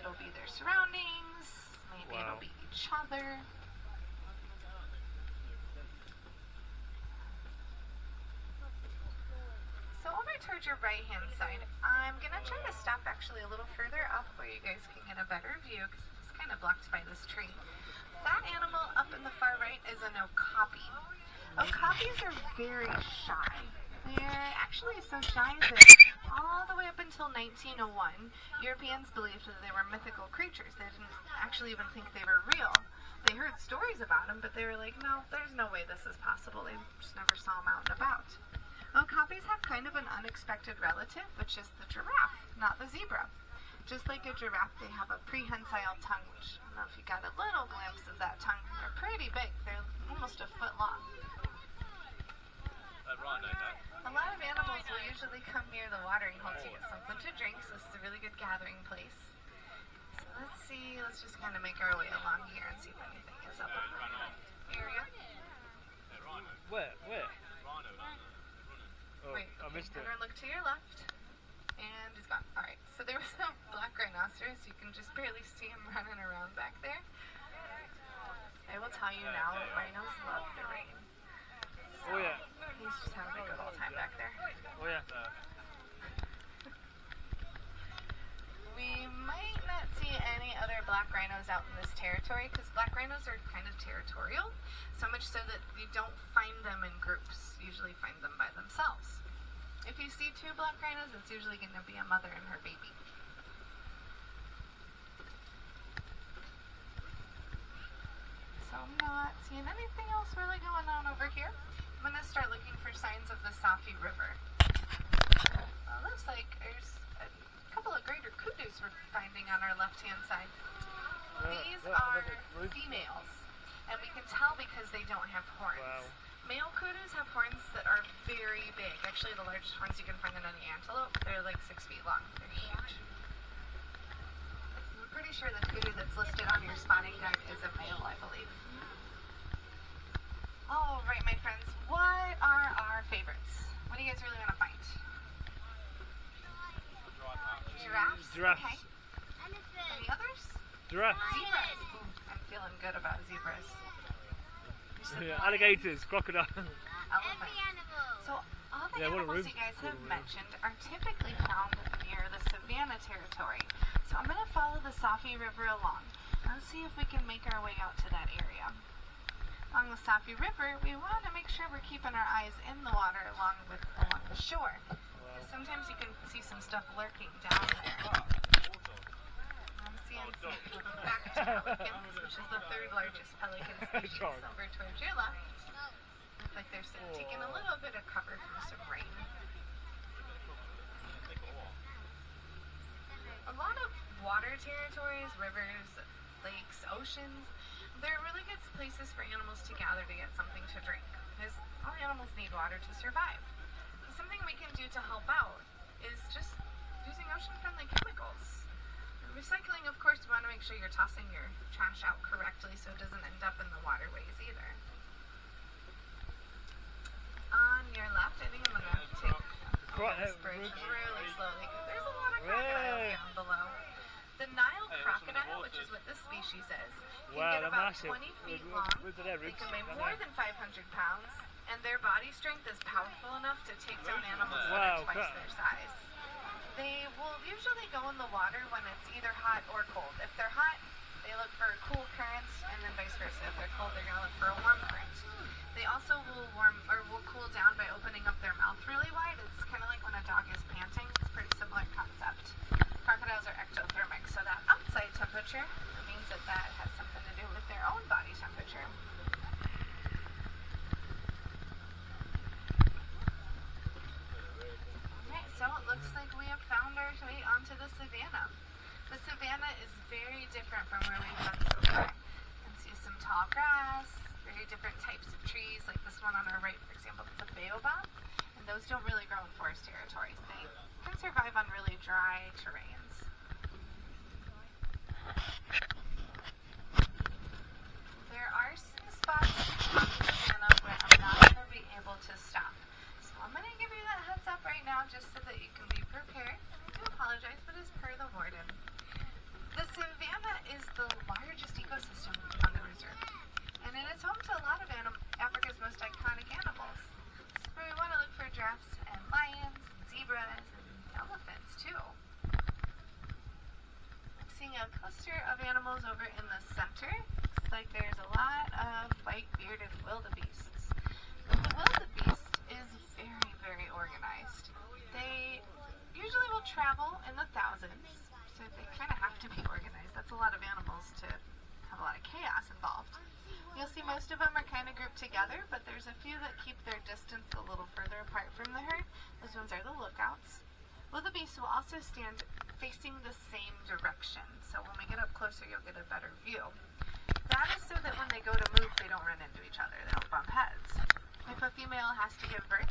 it'll be their surroundings, maybe it'll be each other. So over towards your right-hand side, I'm going to try to stop actually a little further up where you guys can get a better view because it's kind of blocked by this tree. That animal up in the far right is an okapi. Okapis are very shy. They're actually so shy that all the way up until 1901, Europeans believed that they were mythical creatures. They didn't actually even think they were real. They heard stories about them, but they were like, no, there's no way this is possible. They just never saw them out and about. Okapis have kind of an unexpected relative, which is the giraffe, not the zebra. Just like a giraffe, they have a prehensile tongue, which I don't know if you got a little glimpse of that tongue. They're pretty big. They're almost a foot long. A lot of animals will usually come near the watering hole to get something to drink, so this is a really good gathering place. So let's see, let's just kind of make our way along here and see if anything is up in the area. Where? Oh, wait, I missed it. Look to your left, and he's gone. Alright, so there was a black rhinoceros. You can just barely see him running around back there. I will tell you now, rhinos love the rain. Oh yeah. He's just having a good old time back there. Oh yeah. We might not see any other black rhinos out in this territory because black rhinos are kind of territorial, so much so that you don't find them in groups. You usually find them by themselves. If you see two black rhinos, it's usually going to be a mother and her baby. So I'm not seeing anything else really going on over here. I'm going to start looking for signs of the Safi River. Looks like there's a couple of greater kudus we're finding on our left-hand side. These are females, and we can tell because they don't have horns. Wow. Male kudus have horns that are very big. Actually, the largest horns you can find in any antelope, they're like 6 feet long. They're huge. I'm pretty sure the kudu that's listed on your spotting guide is a male, I believe. All right, my friends, what are our favorites? What do you guys really want to find? Giraffes? Giraffes. Okay. Any others? Giraffes. Zebras. Ooh, I'm feeling good about zebras. Yeah, alligators, crocodile. Elephants. So all the animals you guys have mentioned are typically found near the savanna territory. So I'm going to follow the Safi River along. Let's see if we can make our way out to that area. Along the Safi River, we want to make sure we're keeping our eyes in the water along the shore. Because sometimes you can see some stuff lurking down there. I'm seeing some back pelicans, which is the third largest pelican species over towards your left. Looks like they're taking a little bit of cover from some rain. A lot of water territories, rivers, lakes, oceans, they're really good places for animals to gather to get something to drink, because all animals need water to survive. So something we can do to help out is just using ocean-friendly chemicals. Recycling, of course, you want to make sure you're tossing your trash out correctly so it doesn't end up in the waterways either. On your left, I think I'm going to take this bridge really slowly because there's a lot of crocodiles down below. The Nile crocodile, which is what this species is, can get about 20 feet long. They can weigh more than 500 pounds, and their body strength is powerful enough to take down animals that are twice their size. They will usually go in the water when it's either hot or cold. If they're hot, they look for a cool current, and then vice versa. If they're cold, they're going to look for a warm current. They also will cool down by opening up their mouth really wide. It's kind of like when a dog is panting. It's a pretty similar concept. Crocodiles are ectothermic, so that outside temperature means that has something to do with their own body temperature. Alright, so it looks like we have found our way onto the savanna. The savanna is very different from where we've been so far. You can see some tall grass, very different types of trees, like this one on our right, for example, it's a baobab, and those don't really grow in forest territories. They can survive on really dry terrains. There are some spots on the savanna where I'm not going to be able to stop. So I'm going to give you that heads up right now just so that you can be prepared. I do apologize, but it's per the warden. The a cluster of animals over in the center. Looks like there's a lot of white-bearded wildebeests. The wildebeest is very, very organized. They usually will travel in the thousands, so they kind of have to be organized. That's a lot of animals to have a lot of chaos involved. You'll see most of them are kind of grouped together, but there's a few that keep their distance a little further apart from the herd. Those ones are the lookouts. Wildebeest will also stand facing the same direction, so when we get up closer you'll get a better view. That is so that when they go to move they don't run into each other, they don't bump heads. If a female has to give birth,